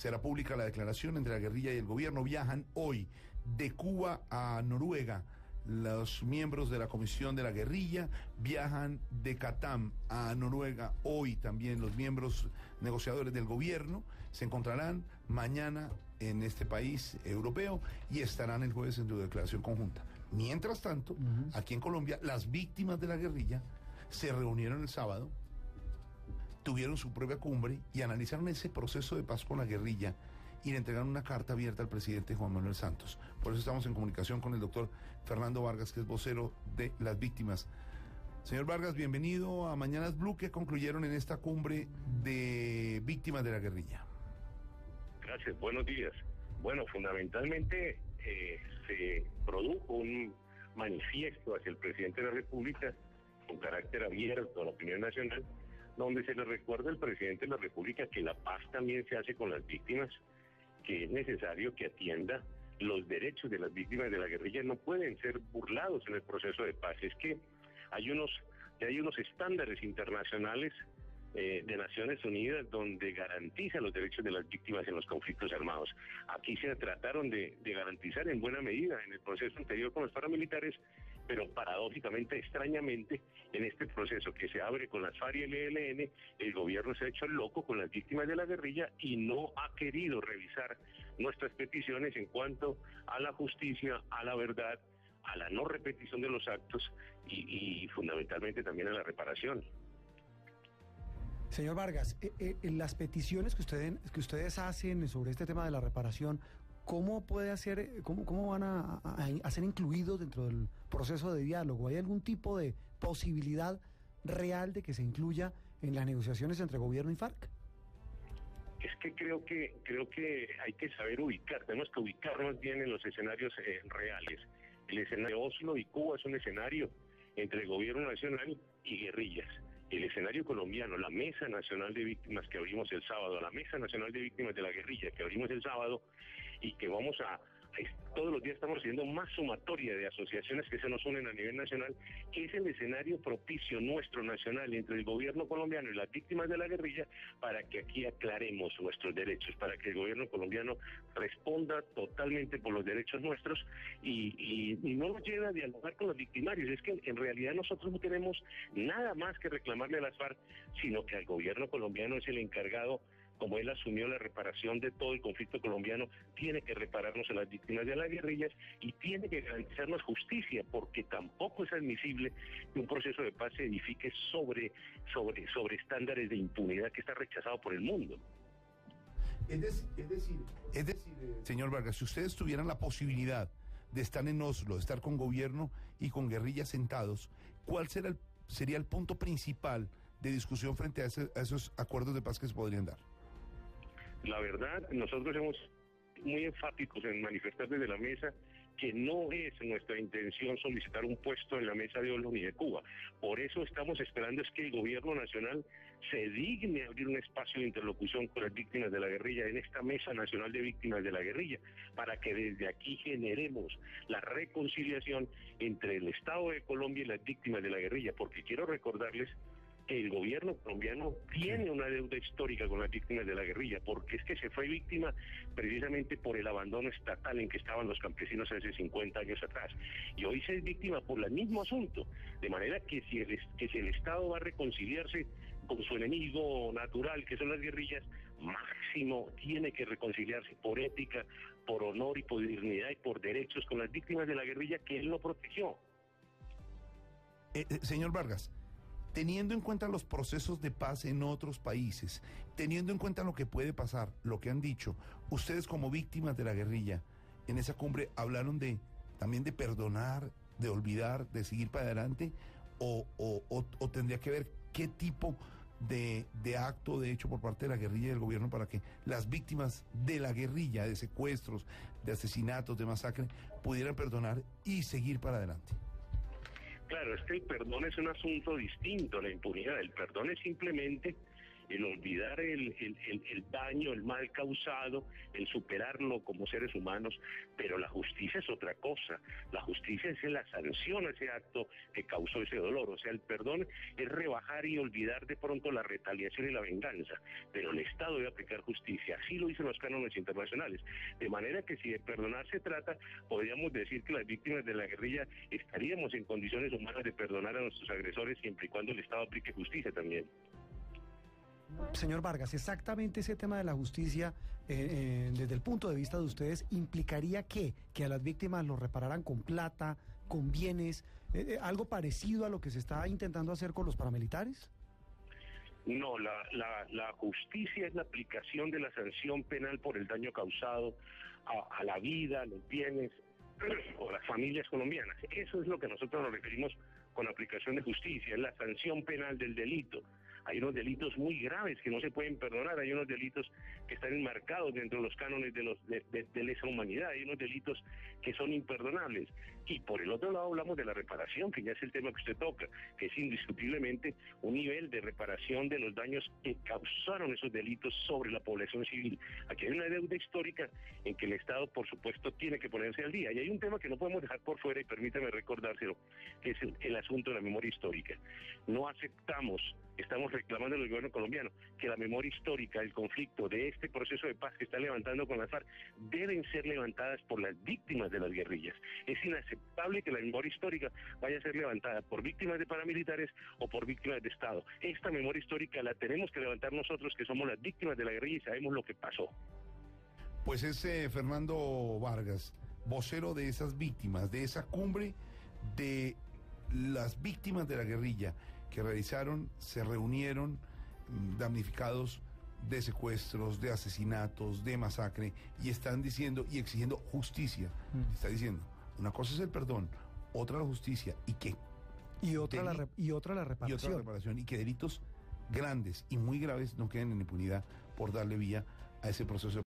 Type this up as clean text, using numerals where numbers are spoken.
será pública la declaración entre la guerrilla y el gobierno. Viajan hoy de Cuba a Noruega los miembros de la comisión de la guerrilla, viajan de Catam a Noruega hoy también los miembros negociadores del gobierno, se encontrarán mañana en este país europeo y estarán el jueves en su declaración conjunta. Mientras tanto, aquí en Colombia, las víctimas de la guerrilla se reunieron el sábado, tuvieron su propia cumbre y analizaron ese proceso de paz con la guerrilla y le entregaron una carta abierta al presidente Juan Manuel Santos. Por eso estamos en comunicación con el doctor Fernando Vargas, que es vocero de las víctimas. Señor Vargas, bienvenido a Mañanas Blue. ¿Qué concluyeron en esta cumbre de víctimas de la guerrilla? Gracias, buenos días. Bueno, fundamentalmente se produjo un manifiesto hacia el presidente de la República con carácter abierto a la opinión nacional, donde se le recuerda al presidente de la República que la paz también se hace con las víctimas, que es necesario que atienda los derechos de las víctimas de la guerrilla, no pueden ser burlados en el proceso de paz. Es que hay unos estándares internacionales de Naciones Unidas donde garantiza los derechos de las víctimas en los conflictos armados. Aquí se trataron de garantizar en buena medida en el proceso anterior con los paramilitares, pero paradójicamente, extrañamente, en este proceso que se abre con las FARC y el ELN, el gobierno se ha hecho el loco con las víctimas de la guerrilla y no ha querido revisar nuestras peticiones en cuanto a la justicia, a la verdad, a la no repetición de los actos y fundamentalmente también a la reparación. Señor Vargas, las peticiones que ustedes hacen sobre este tema de la reparación, ¿cómo van a ser incluidos dentro del proceso de diálogo? ¿Hay algún tipo de posibilidad real de que se incluya en las negociaciones entre gobierno y FARC? Es que creo que hay que saber ubicar, tenemos que ubicarnos bien en los escenarios reales. El escenario de Oslo y Cuba es un escenario entre el gobierno nacional y guerrillas. El escenario colombiano, la Mesa Nacional de Víctimas que abrimos el sábado, la Mesa Nacional de Víctimas de la Guerrilla que abrimos el sábado y que vamos todos los días estamos haciendo más sumatoria de asociaciones que se nos unen a nivel nacional, que es el escenario propicio nuestro nacional entre el gobierno colombiano y las víctimas de la guerrilla para que aquí aclaremos nuestros derechos, para que el gobierno colombiano responda totalmente por los derechos nuestros y no nos lleve a dialogar con los victimarios. Es que en realidad nosotros no tenemos nada más que reclamarle a las FARC, sino que al gobierno colombiano es el encargado. Como él asumió la reparación de todo el conflicto colombiano, tiene que repararnos a las víctimas de las guerrillas y tiene que garantizarnos justicia, porque tampoco es admisible que un proceso de paz se edifique sobre estándares de impunidad que está rechazado por el mundo. Es decir, señor Vargas, si ustedes tuvieran la posibilidad de estar en Oslo, de estar con gobierno y con guerrillas sentados, ¿cuál sería el punto principal de discusión frente a esos acuerdos de paz que se podrían dar? La verdad, nosotros somos muy enfáticos en manifestar desde la mesa que no es nuestra intención solicitar un puesto en la mesa de Oslo ni de Cuba. Por eso estamos esperando es que el gobierno nacional se digne a abrir un espacio de interlocución con las víctimas de la guerrilla en esta Mesa Nacional de Víctimas de la Guerrilla, para que desde aquí generemos la reconciliación entre el Estado de Colombia y las víctimas de la guerrilla, porque quiero recordarles que el gobierno colombiano tiene una deuda histórica con las víctimas de la guerrilla, porque es que se fue víctima precisamente por el abandono estatal en que estaban los campesinos hace 50 años atrás. Y hoy se es víctima por el mismo asunto, de manera que si el Estado va a reconciliarse con su enemigo natural, que son las guerrillas, máximo tiene que reconciliarse por ética, por honor y por dignidad y por derechos con las víctimas de la guerrilla que él no protegió. Señor Vargas, teniendo en cuenta los procesos de paz en otros países, teniendo en cuenta lo que puede pasar, lo que han dicho, ustedes como víctimas de la guerrilla, en esa cumbre hablaron también de perdonar, de olvidar, de seguir para adelante, o tendría que ver qué tipo de acto, de hecho, por parte de la guerrilla y del gobierno para que las víctimas de la guerrilla, de secuestros, de asesinatos, de masacre, pudieran perdonar y seguir para adelante. Claro, es que el perdón es un asunto distinto a la impunidad. El perdón es simplemente el olvidar el daño, el mal causado, el superarlo como seres humanos, pero la justicia es otra cosa. La justicia es la sanción a ese acto que causó ese dolor. O sea, el perdón es rebajar y olvidar de pronto la retaliación y la venganza, pero el Estado debe aplicar justicia. Así lo dicen los cánones internacionales. De manera que si de perdonar se trata, podríamos decir que las víctimas de la guerrilla estaríamos en condiciones humanas de perdonar a nuestros agresores siempre y cuando el Estado aplique justicia también. Señor Vargas, exactamente ese tema de la justicia, desde el punto de vista de ustedes, ¿implicaría que a las víctimas los repararan con plata, con bienes, algo parecido a lo que se está intentando hacer con los paramilitares? No, la justicia es la aplicación de la sanción penal por el daño causado a la vida, a los bienes o las familias colombianas. Eso es lo que nosotros nos referimos con aplicación de justicia, es la sanción penal del delito. Hay unos delitos muy graves que no se pueden perdonar, hay unos delitos que están enmarcados dentro de los cánones de lesa humanidad, hay unos delitos que son imperdonables. Y por el otro lado hablamos de la reparación, que ya es el tema que usted toca, que es indiscutiblemente un nivel de reparación de los daños que causaron esos delitos sobre la población civil. Aquí hay una deuda histórica en que el Estado, por supuesto, tiene que ponerse al día. Y hay un tema que no podemos dejar por fuera, y permítame recordárselo, que es el asunto de la memoria histórica. No aceptamos, estamos reclamando al gobierno colombiano que la memoria histórica, el conflicto de este proceso de paz que está levantando con las FARC, deben ser levantadas por las víctimas de las guerrillas. Es inaceptable que la memoria histórica vaya a ser levantada por víctimas de paramilitares o por víctimas de Estado. Esta memoria histórica la tenemos que levantar nosotros, que somos las víctimas de la guerrilla y sabemos lo que pasó. Pues es Fernando Vargas, vocero de esas víctimas, de esa cumbre de las víctimas de la guerrilla que se reunieron damnificados de secuestros, de asesinatos, de masacre, y están diciendo y exigiendo justicia. Está diciendo, una cosa es el perdón, otra la justicia, ¿y qué? Y otra la reparación. Y otra la reparación, y que delitos grandes y muy graves no queden en impunidad por darle vía a ese proceso de